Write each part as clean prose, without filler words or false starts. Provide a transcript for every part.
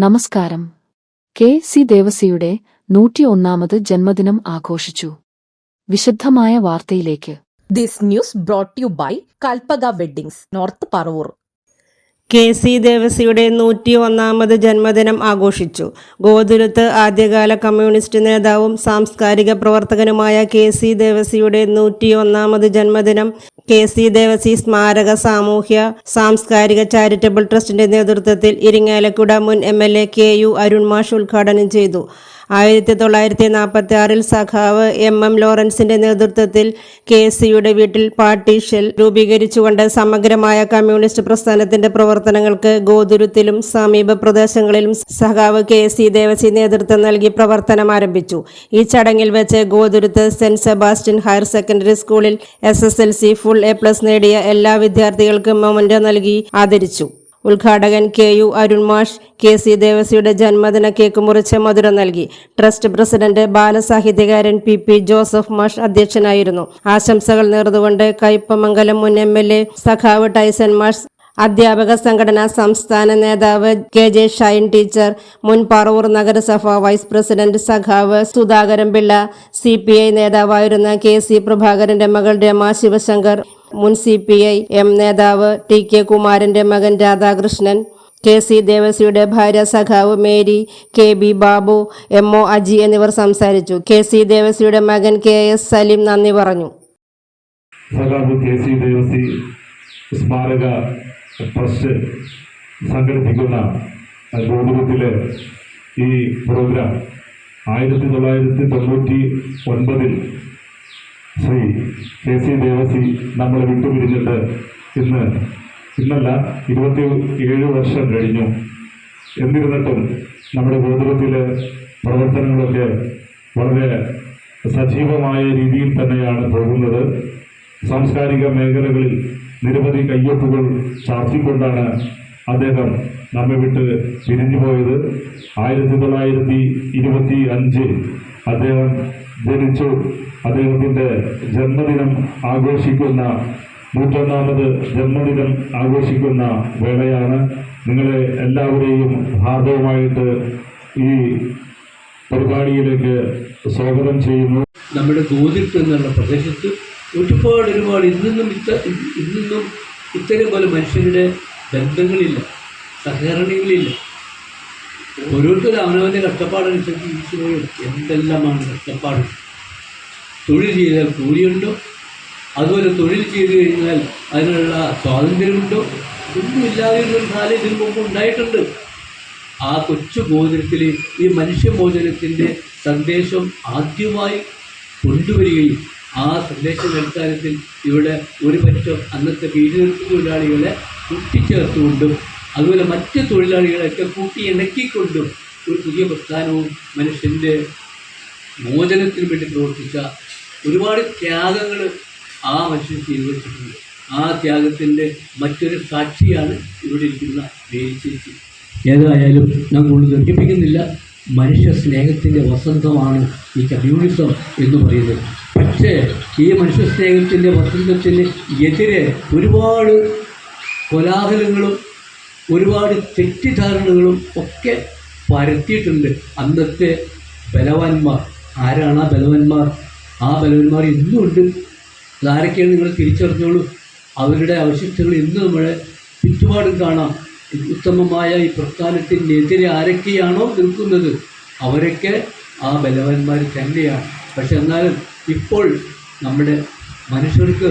നമസ്കാരം. കെ.സി. ദേവസിയുടെ 101ാമത് ജന്മദിനം ആഘോഷിച്ചു. വിശദമായ വാർത്തയിലേക്ക്. This news brought you by Kalpaka weddings, north Paravur. K C. ദേവസിയുടെ 101ാമത് ജന്മദിനം ആഘോഷിച്ചു. ഗോതുരുത്ത് ആദ്യകാല കമ്മ്യൂണിസ്റ്റ് നേതാവും സാംസ്കാരിക പ്രവർത്തകനുമായ കെ.സി. ദേവസിയുടെ 101ാമത് ജന്മദിനം കെ.സി. ദേവസി സ്മാരക സാമൂഹ്യ സാംസ്കാരിക ചാരിറ്റബിൾ ട്രസ്റ്റിന്റെ നേതൃത്വത്തിൽ ഇരിങ്ങാലക്കുട മുൻ എം.എൽ.എ. കെ.യു. അരുൺ മാഷ് ഉദ്ഘാടനം ചെയ്തു. 1946 സഖാവ് എം.എം. ലോറൻസിന്റെ നേതൃത്വത്തിൽ കെ.സിയുടെ വീട്ടിൽ പാർട്ടി ഷെൽ രൂപീകരിച്ചുകൊണ്ട് സമഗ്രമായ കമ്മ്യൂണിസ്റ്റ് പ്രസ്ഥാനത്തിന്റെ പ്രവർത്തനങ്ങൾക്ക് ഗോതുരുത്തിലും സമീപ പ്രദേശങ്ങളിലും സഖാവ് കെ.സി. ദേവസി നേതൃത്വം നൽകി പ്രവർത്തനം ആരംഭിച്ചു. ഈ ചടങ്ങിൽ വെച്ച് Gothuruth saint Sebastian higher secondary സ്കൂളിൽ SSLC ഫുൾ A+ നേടിയ എല്ലാ വിദ്യാർത്ഥികൾക്കും മൊമന്റോ നൽകി ആദരിച്ചു. ഉദ്ഘാടകൻ കെ.യു. അരുൺ മാഷ് കെ.സി. ദേവസിയുടെ ജന്മദിന കേക്ക് മുറിച്ച് മധുരം നൽകി. ട്രസ്റ്റ് പ്രസിഡന്റ് ബാലസാഹിത്യകാരൻ പി. ജോസഫ് മാഷ് അധ്യക്ഷനായിരുന്നു. ആശംസകൾ നേർന്നുകൊണ്ട് കയ്പമംഗലം മുൻ എം.എൽ.എ. സഖാവ് ടൈസൺ മാഷ്, അധ്യാപക സംഘടനാ സംസ്ഥാന നേതാവ് കെ.ജെ. ഷൈൻ ടീച്ചർ, മുൻ പറവൂർ നഗരസഭ വൈസ് പ്രസിഡന്റ് സഖാവ് സുധാകരൻ പിള്ള, CPI നേതാവായിരുന്ന കെ.സി. പ്രഭാകരന്റെ മകൾ രമ ശിവശങ്കർ, മുൻ CPI എം നേതാവ് T.K. കുമാരന്റെ മകൻ രാധാകൃഷ്ണൻ, കെ.സി. ദേവസിയുടെ ഭാര്യ സഖാവ് Mary, K.B. Babu, M.O. Aji എന്നിവർ സംസാരിച്ചു. കെ.സി. ദേവസിയുടെ മകൻ K.S. സലീം നന്ദി പറഞ്ഞു. സഖാവ് കെ.സി. ദേവസി സ്മാരക ട്രസ്റ്റ് സംഘടിപ്പിക്കുന്ന ഗോകുലത്തിലെ ഈ പ്രോഗ്രാം 1999 ശ്രീ കെ.സി. ദേവസി നമ്മളെ വിട്ടുപിരിഞ്ഞിട്ട് ഇന്നല്ല 27 വർഷം കഴിഞ്ഞു. എന്നിരുന്നിട്ടും നമ്മുടെ ഗോകുലത്തിലെ പ്രവർത്തനങ്ങളൊക്കെ വളരെ സജീവമായ രീതിയിൽ തന്നെയാണ് പോകുന്നത്. സാംസ്കാരിക മേഖലകളിൽ നിരവധി കയ്യൊപ്പുകൾ ചാർത്തിക്കൊണ്ടാണ് അദ്ദേഹം നമ്മെ വിട്ട് പിരിഞ്ഞുപോയത്. 1925 അദ്ദേഹം ജനിച്ചു. അദ്ദേഹത്തിൻ്റെ ജന്മദിനം ആഘോഷിക്കുന്ന 101ാമത് ജന്മദിനം ആഘോഷിക്കുന്ന വേളയാണ്. നിങ്ങളെ എല്ലാവരെയും ഹാർദവമായിട്ട് ഈ പരിപാടിയിലേക്ക് സ്വാഗതം ചെയ്യുന്നു. നമ്മുടെ ഗോതിരുത്ത് എന്നുള്ള പ്രദേശത്ത് ഒരുപാട് ഇന്നും ഇത്തരം പോലെ മനുഷ്യരുടെ ബന്ധങ്ങളില്ല, സഹകരണങ്ങളില്ല. ഓരോരുത്തരും അവനവൻ്റെ കഷ്ടപ്പാടനുസരിച്ച് ജീവിച്ചുപോയും എന്തെല്ലാമാണ് കഷ്ടപ്പാട്. തൊഴിൽ ചെയ്താൽ കൂലിയുണ്ടോ? അതുപോലെ തൊഴിൽ ചെയ്തു കഴിഞ്ഞാൽ അതിനുള്ള സ്വാതന്ത്ര്യമുണ്ടോ? ഒന്നുമില്ലാതിരുന്നൊരു കാലം ഇതിനു മുമ്പ് ഉണ്ടായിട്ടുണ്ട്. ആ കൊച്ചു ഗോതിരത്തിൽ ഈ മനുഷ്യമോചനത്തിൻ്റെ സന്ദേശം ആദ്യമായി കൊണ്ടുവരികയും ആ സന്ദേശം അടിസ്ഥാനത്തിൽ ഇവിടെ ഒരു പറ്റം അന്നത്തെ വീടുനിർത്തി തൊഴിലാളികളെ കൂട്ടിച്ചേർത്തുകൊണ്ടും അതുപോലെ മറ്റ് തൊഴിലാളികളെയൊക്കെ കൂട്ടി ഇണക്കിക്കൊണ്ടും ഒരു പുതിയ പ്രസ്ഥാനവും മനുഷ്യൻ്റെ മോചനത്തിന് വേണ്ടി പ്രവർത്തിച്ച ഒരുപാട് ത്യാഗങ്ങൾ ആ മനുഷ്യൻ ചെയ്തു വെച്ചിട്ടുണ്ട്. ആ ത്യാഗത്തിൻ്റെ മറ്റൊരു സാക്ഷിയാണ് ഇവിടെ ഇരിക്കുന്ന മേരി ചേച്ചി. ഏതായാലും ഞാൻ കൂടുതൽ ദീർഘിപ്പിക്കുന്നില്ല. മനുഷ്യ സ്നേഹത്തിൻ്റെ വസന്തമാണ് ഈ കമ്മ്യൂണിസം എന്ന് പറയുന്നത്. പക്ഷേ ഈ മനുഷ്യ സ്നേഹത്തിൻ്റെ വസന്തത്തിന് എതിരെ ഒരുപാട് കോലാഹലങ്ങളും ഒരുപാട് തെറ്റിദ്ധാരണകളും ഒക്കെ പരത്തിയിട്ടുണ്ട് അന്നത്തെ ബലവാന്മാർ. ആരാണ് ആ ബലവാന്മാർ? ആ ബലവാന്മാർ ഇന്നുമുണ്ട്. അതാരൊക്കെയാണ് നിങ്ങൾ തിരിച്ചറിഞ്ഞോളൂ. അവരുടെ അവശിഷ്ടങ്ങൾ ഇന്ന് നമ്മളെ ചുറ്റുപാടും കാണാം. ഉത്തമമായ ഈ പ്രസ്ഥാനത്തിനെതിരെ ആരൊക്കെയാണോ നിൽക്കുന്നത് അവരൊക്കെ ആ ബലവാന്മാർ തന്നെയാണ്. പക്ഷെ എന്നാലും ഇപ്പോൾ നമ്മുടെ മനുഷ്യർക്ക്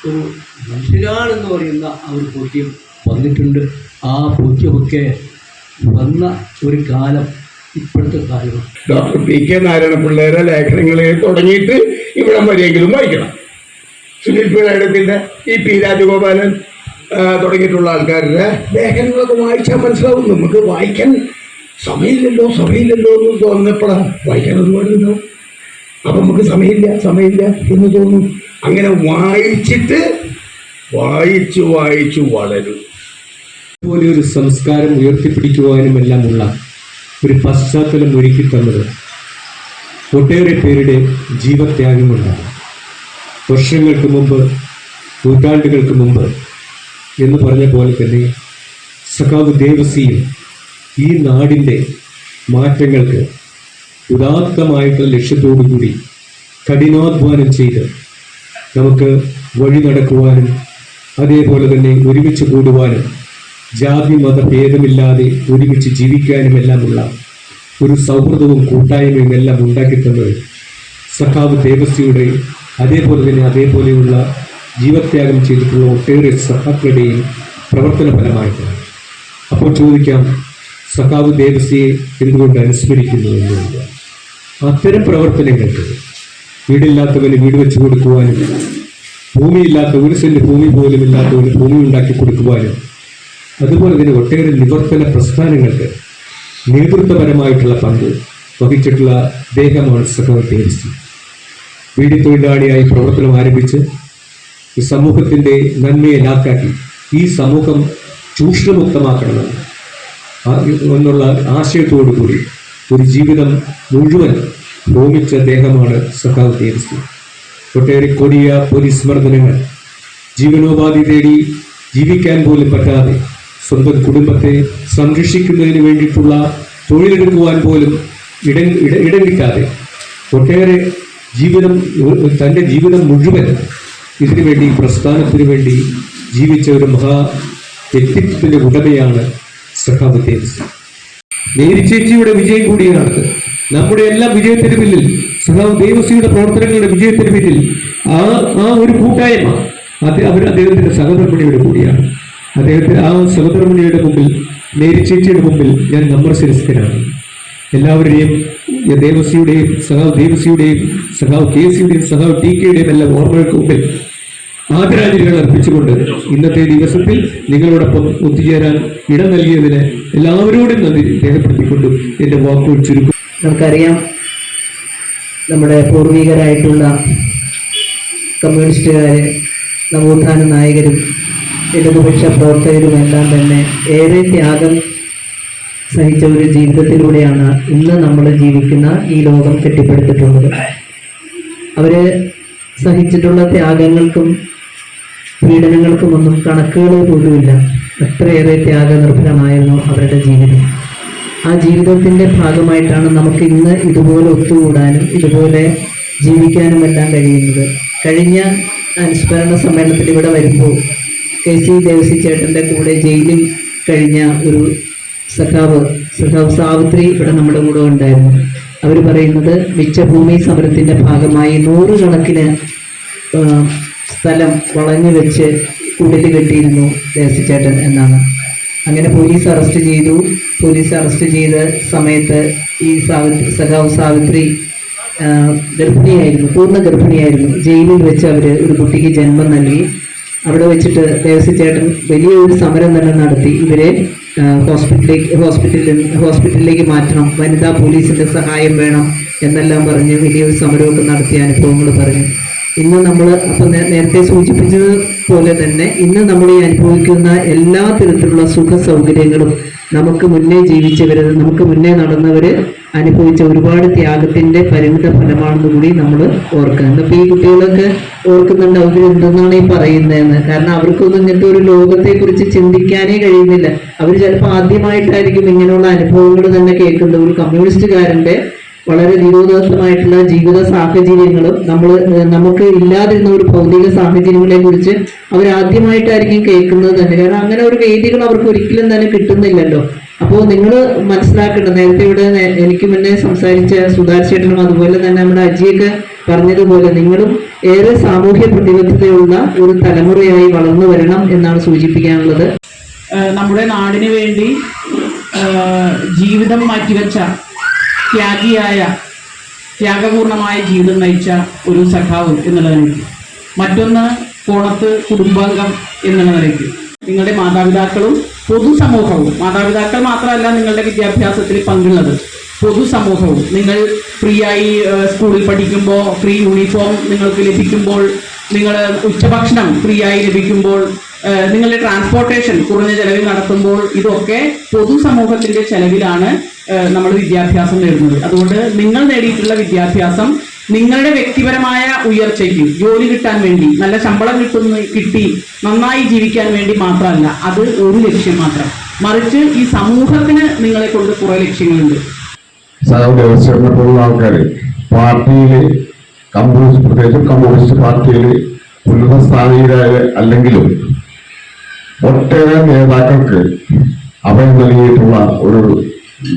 ഒരു മനുഷ്യരാണെന്ന് പറയുന്ന ആ ഒരു ബോധ്യം വന്നിട്ടുണ്ട്. ആ ബോധ്യമൊക്കെ വന്ന ഒരു കാലം ഇപ്പോഴത്തെ കാലമാണ്. Doctor P.K. നാരായണപിള്ളയുടെ ലേഖനങ്ങൾ തുടങ്ങിയിട്ട് ഇവിടം വരെയെങ്കിലും വായിക്കണം. സുനിൽ പിള്ളയുടെ, പിന്നെ P. രാജഗോപാലൻ തുടങ്ങിയിട്ടുള്ള ആൾക്കാരുടെ ലേഖനങ്ങളൊക്കെ വായിച്ചാൽ മനസ്സിലാവും. നമുക്ക് വായിക്കാൻ സമയമില്ലല്ലോ എന്ന് തോന്നുന്നപ്പോഴാണ് വായിക്കാൻ ഒരുപാടുണ്ടാവും. അപ്പം നമുക്ക് സമയമില്ല എന്ന് തോന്നും. അങ്ങനെ വായിച്ചു വളരും. പോലെ ഒരു സംസ്കാരം ഉയർത്തിപ്പിടിക്കുവാനുമെല്ലാമുള്ള ഒരു പശ്ചാത്തലം ഒരുക്കി തന്നത് ഒട്ടേറെ പേരുടെ ജീവത്യാഗം കൊണ്ടാണ്. വർഷങ്ങൾക്ക് മുമ്പ്, നൂറ്റാണ്ടുകൾക്ക് മുമ്പ് എന്ന് പറഞ്ഞ പോലെ തന്നെ സഖാവ് ദേവസിയും ഈ നാടിൻ്റെ മാറ്റങ്ങൾക്ക് ഉദാത്തമായിട്ടുള്ള ലക്ഷ്യത്തോടുകൂടി കഠിനാധ്വാനം ചെയ്ത് നമുക്ക് വഴി നടക്കുവാനും അതേപോലെ തന്നെ ഒരുമിച്ച് കൂടുവാനും ജാതി മതഭേദമില്ലാതെ ഒരുമിച്ച് ജീവിക്കാനുമെല്ലാമുള്ള ഒരു സൗഹൃദവും കൂട്ടായ്മയും എല്ലാം ഉണ്ടാക്കിത്തന്നത് സഖാവ് ദേവസ്യയുടെ അതേപോലെയുള്ള ജീവത്യാഗം ചെയ്തിട്ടുള്ള ഒട്ടേറെ സഖാക്കളുടെയും പ്രവർത്തന ഫലമായിട്ടാണ്. അപ്പോൾ ചോദിക്കാം, സഖാവ് ദേവസ്യയെ എന്തുകൊണ്ട് അനുസ്മരിക്കുന്നു എന്നുള്ളത്. അത്തരം പ്രവർത്തനങ്ങൾക്ക് വീടില്ലാത്തവന് വീട് വെച്ച് കൊടുക്കുവാനും ഭൂമിയില്ലാത്ത ഒരു സെന്റ് ഭൂമി പോലും ഇല്ലാത്തവന് ഭൂമി ഉണ്ടാക്കി കൊടുക്കുവാനും അതുപോലെ തന്നെ ഒട്ടേറെ നിവർത്തന പ്രസ്ഥാനങ്ങൾക്ക് നേതൃത്വപരമായിട്ടുള്ള പങ്ക് വഹിച്ചിട്ടുള്ള അദ്ദേഹമാണ് സഖാവ് ദേവസ്യ. വീടി തൊഴിലാളിയായി പ്രവർത്തനം ആരംഭിച്ച് ഈ സമൂഹത്തിൻ്റെ നന്മയെ ലാക്കാക്കി ഈ സമൂഹം ചൂഷണമുക്തമാക്കണമെന്ന് എന്നുള്ള ആശയത്തോടുകൂടി ഒരു ജീവിതം മുഴുവൻ ഹോമിച്ച അദ്ദേഹമാണ് സഖാവ് ദേവസ്യ. ഒട്ടേറെ കൊടിയ പോലീസ് മർദ്ദനങ്ങൾ, ജീവനോപാധി തേടി ജീവിക്കാൻ പോലും പറ്റാതെ സ്വന്തം കുടുംബത്തെ സംരക്ഷിക്കുന്നതിന് വേണ്ടിയിട്ടുള്ള തൊഴിലെടുക്കുവാൻ പോലും ഇടം കിട്ടാതെ ഒട്ടേറെ തൻ്റെ ജീവിതം മുഴുവൻ ഇതിനു വേണ്ടി പ്രസ്ഥാനത്തിനു വേണ്ടി ജീവിച്ച ഒരു മഹാ വ്യക്തിത്വത്തിൻ്റെ ഉടമയാണ് സഖാവ് ദേവസ്യ. നേരി ചേച്ചിയുടെ വിജയം കൂടിയാണ് നമ്മുടെ എല്ലാ വിജയത്തിന് പിന്നിൽ സഖാവ് ദേവസ്യയുടെ പ്രവർത്തനങ്ങളുടെ വിജയത്തിന് പിന്നിൽ ആ ഒരു കൂട്ടായ്മ അദ്ദേഹത്തിന്റെ സഹധർമ്മിണിയുടെ കൂടിയാണ്. അദ്ദേഹത്തിന് ആ സഹധർമ്മിണിയുടെ മുമ്പിൽ, നേരി ചേച്ചിയുടെ മുമ്പിൽ ഞാൻ നമ്രശിരസ്കനാണ്. എല്ലാവരുടെയും ദേവസ്യയുടെയും സഖാവ് ദേവസ്യയുടെയും സഖാവ് KCയുടെയും സഖാവ് TKയുടെയും എല്ലാം ഓർമ്മകൾക്ക് മുമ്പിൽ ആദരാഞ്ജലികൾ അർപ്പിച്ചുകൊണ്ട് ഇന്നത്തെ ദിവസത്തിൽ നിങ്ങളോടൊപ്പം ഒത്തുചേരാൻ ഇടം നൽകിയതിന് എല്ലാവരോടും നന്ദി രേഖപ്പെടുത്തിക്കൊണ്ടും എൻ്റെ വാക്കുകൾ ചുരുക്കും. നമുക്കറിയാം, നമ്മുടെ പൂർവികരായിട്ടുള്ള കമ്മ്യൂണിസ്റ്റുകാർ, നവോത്ഥാന നായകരും ഇടതുപക്ഷ പ്രവർത്തകരുമെല്ലാം തന്നെ ഏറെ ത്യാഗം സഹിച്ച ഒരു ജീവിതത്തിലൂടെയാണ് ഇന്ന് നമ്മൾ ജീവിക്കുന്ന ഈ ലോകം കെട്ടിപ്പടുത്തിട്ടുള്ളത്. അവർ സഹിച്ചിട്ടുള്ള ത്യാഗങ്ങൾക്കും പീഡനങ്ങൾക്കുമൊന്നും കണക്കുകൾ പോലുമില്ല. അത്രയേറെ ത്യാഗനിർഭരമായിരുന്നു അവരുടെ ജീവിതം. ആ ജീവിതത്തിൻ്റെ ഭാഗമായിട്ടാണ് നമുക്ക് ഇന്ന് ഇതുപോലെ ഒത്തുകൂടാനും ഇതുപോലെ ജീവിക്കാനുമെല്ലാം കഴിയുന്നത്. കഴിഞ്ഞ അനുസ്മരണ സമ്മേളനത്തിൽ ഇവിടെ വരുമ്പോൾ KC ദേവസ്യ ചേട്ടൻ്റെ കൂടെ ജയിലിൽ കഴിഞ്ഞ ഒരു സഖാവ് സാവിത്രി ഇവിടെ നമ്മുടെ കൂടെ ഉണ്ടായിരുന്നു. അവർ പറയുന്നത് മിച്ചഭൂമി സമരത്തിൻ്റെ ഭാഗമായി 100 കണക്കിന് സ്ഥലം വളഞ്ഞു വെച്ച് കുടിൽ കെട്ടിയിരുന്നു ദേവസ്യചേട്ടൻ എന്നാണ്. അങ്ങനെ പോലീസ് അറസ്റ്റ് ചെയ്തു. പോലീസ് അറസ്റ്റ് ചെയ്ത സമയത്ത് ഈ സഖാവ് സാവിത്രി ഗർഭിണിയായിരുന്നു, പൂർണ്ണ ഗർഭിണിയായിരുന്നു. ജയിലിൽ വെച്ച് അവർ ഒരു കുട്ടിക്ക് ജന്മം നൽകി. അവിടെ വെച്ചിട്ട് ദേവസ്യചേട്ടൻ വലിയൊരു സമരം തന്നെ നടത്തി. ഇവരെ ഹോസ്പിറ്റലിലേക്ക് മാറ്റണം, വനിതാ പോലീസിൻ്റെ സഹായം വേണം എന്നെല്ലാം പറഞ്ഞ് വലിയൊരു സമരമൊക്കെ നടത്തിയ അനുഭവങ്ങൾ പറഞ്ഞു. ഇന്ന് നമ്മൾ അപ്പം നേരത്തെ സൂചിപ്പിച്ചത് പോലെ തന്നെ ഇന്ന് നമ്മൾ ഈ അനുഭവിക്കുന്ന എല്ലാ തരത്തിലുള്ള സുഖ സൗകര്യങ്ങളും നമുക്ക് മുന്നേ ജീവിച്ചവർ, നമുക്ക് മുന്നേ നടന്നവർ അനുഭവിച്ച ഒരുപാട് ത്യാഗത്തിൻ്റെ പരിമിത ഫലമാണെന്ന് കൂടി നമ്മൾ ഓർക്കണം. ഇന്നിപ്പോൾ ഈ കുട്ടികളൊക്കെ ഓർക്കുന്നുണ്ട് അവരെന്തെന്നാണ് ഈ പറയുന്നതെന്ന്. കാരണം അവർക്കൊന്നും ഇങ്ങനത്തെ ഒരു ലോകത്തെക്കുറിച്ച് ചിന്തിക്കാനേ കഴിയുന്നില്ല. അവർ ചിലപ്പോൾ ആദ്യമായിട്ടായിരിക്കും ഇങ്ങനെയുള്ള അനുഭവങ്ങൾ തന്നെ കേൾക്കുന്നത്. ഒരു കമ്മ്യൂണിസ്റ്റുകാരൻ്റെ വളരെ വിരോധാത്മകമായിട്ടുള്ള ജീവിത സാഹചര്യങ്ങളും നമുക്ക് ഇല്ലാതിരുന്ന ഒരു ഭൗതിക സാഹചര്യങ്ങളെ കുറിച്ച് അവരാദ്യമായിട്ടായിരിക്കും കേൾക്കുന്നത് തന്നെ. കാരണം അങ്ങനെ ഒരു വേദികൾ അവർക്ക് ഒരിക്കലും തന്നെ കിട്ടുന്നില്ലല്ലോ. അപ്പോൾ നിങ്ങൾ മനസ്സിലാക്കേണ്ടത്, നേരത്തെ ഇവിടെ എനിക്ക് മുന്നേ സംസാരിച്ച സുധാകർ ചേട്ടനും അതുപോലെ തന്നെ നമ്മുടെ അജിയൊക്കെ പറഞ്ഞതുപോലെ നിങ്ങളും ഏറെ സാമൂഹ്യ പ്രതിബദ്ധതയുള്ള ഒരു തലമുറയായി വളർന്നു വരണം എന്നാണ് സൂചിപ്പിക്കാനുള്ളത്. നമ്മുടെ നാടിന് വേണ്ടി ജീവിതം മാറ്റിവെച്ച ത്യാഗപൂർണമായ ജീവിതം നയിച്ച ഒരു സഖാവ് എന്നുള്ള നിലയ്ക്ക്, മറ്റൊന്ന് കോണത്ത് കുടുംബാംഗം എന്നുള്ള നിലയ്ക്ക് നിങ്ങളുടെ മാതാപിതാക്കളും പൊതുസമൂഹവും, മാതാപിതാക്കൾ മാത്രമല്ല നിങ്ങളുടെ വിദ്യാഭ്യാസത്തിൽ പങ്കുള്ളത്, പൊതുസമൂഹവും, നിങ്ങൾ ഫ്രീ ആയി സ്കൂളിൽ പഠിക്കുമ്പോൾ ഫ്രീ യൂണിഫോം നിങ്ങൾക്ക് ലഭിക്കുമ്പോൾ, നിങ്ങൾ ഉച്ചഭക്ഷണം ഫ്രീ ആയി ലഭിക്കുമ്പോൾ, നിങ്ങളുടെ ട്രാൻസ്പോർട്ടേഷൻ കുറഞ്ഞ ചെലവിൽ നടത്തുമ്പോൾ, ഇതൊക്കെ പൊതുസമൂഹത്തിൻ്റെ ചെലവിലാണ് നമ്മൾ വിദ്യാഭ്യാസം നേടുന്നത്. അതുകൊണ്ട് നിങ്ങൾ നേടിയിട്ടുള്ള വിദ്യാഭ്യാസം നിങ്ങളുടെ വ്യക്തിപരമായ ഉയർച്ചയ്ക്ക്, ജോലി കിട്ടാൻ വേണ്ടി, നല്ല ശമ്പളം കിട്ടി നന്നായി ജീവിക്കാൻ വേണ്ടി മാത്രമല്ല. അത് ഒരു ലക്ഷ്യം മാത്രം. മറിച്ച് ഈ സമൂഹത്തിന് നിങ്ങളെ കൊണ്ട് കുറെ ലക്ഷ്യങ്ങളുണ്ട്. ദേവസ്വത്തിനെ പോലുള്ള ആൾക്കാർ പാർട്ടിയിൽ പ്രത്യേകിച്ചും കമ്മ്യൂണിസ്റ്റ് പാർട്ടിയിൽ ഉന്നത സ്ഥാനീയരായ അല്ലെങ്കിലും ഒട്ടേറെ നേതാക്കൾക്ക് അഭയം നൽകിയിട്ടുള്ള ഒരു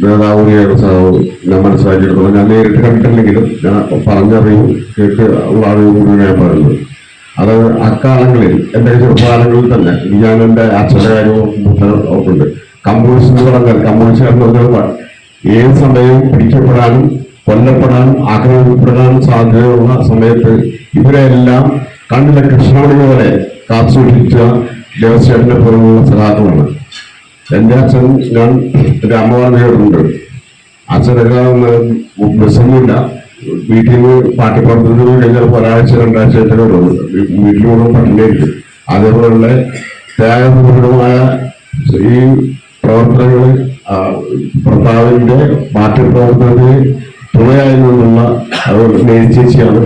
നേതാവിനെയാണ് ഞാൻ മനസ്സിലാക്കിയെടുത്തോളം. ഞാൻ നേരിട്ട് കണ്ടിട്ടില്ലെങ്കിലും ഞാൻ പറഞ്ഞറിയും കേട്ട് ഉള്ള അറിവ് കൂടി ഞാൻ പറയുന്നത്. അത് അക്കാലങ്ങളിൽ എൻ്റെ ചെറുപ്പകാലങ്ങളിൽ തന്നെ ഞാൻ എൻ്റെ അച്ഛൻ്റെ കാര്യവും ഉണ്ട്. കമ്മ്യൂണിസ്റ്റ് എന്ന് പറഞ്ഞാൽ കമ്മ്യൂണിസ്റ്റ് പറഞ്ഞാൽ ഏത് സമയവും പിടിക്കപ്പെടാനും കൊല്ലപ്പെടാനും ആക്രമിക്കപ്പെടാനും സാധ്യതയുള്ള സമയത്ത് ഇവരെല്ലാം കണ്ണിലെ കൃഷ്ണമണി പോലെ കാത്തുസൂക്ഷിച്ച ദേവസ്വന്റെ പോലുള്ള സഹാക്കളാണ്. എൻ്റെ അച്ഛൻ എൻ്റെ അമ്മ പറഞ്ഞിട്ടുണ്ട്, അച്ഛനൊക്കെ ബസ്സൊന്നുമില്ല, വീട്ടിൽ നിന്ന് പാർട്ടിപ്രവർത്തനത്തിന് കഴിഞ്ഞാൽ ഒരാഴ്ച രണ്ടാഴ്ചയൊക്കെ വരുള്ളൂ, വീട്ടിൽ കൂടെ പട്ടിണിയായിരിക്കും. അതേപോലുള്ള ത്യാഗപൂർണമായ ഈ പ്രവർത്തനങ്ങൾ ഭർത്താവിന്റെ പാർട്ടി പ്രവർത്തനത്തിന് തുണയായി നിന്നുള്ള ചേച്ചിയാണ്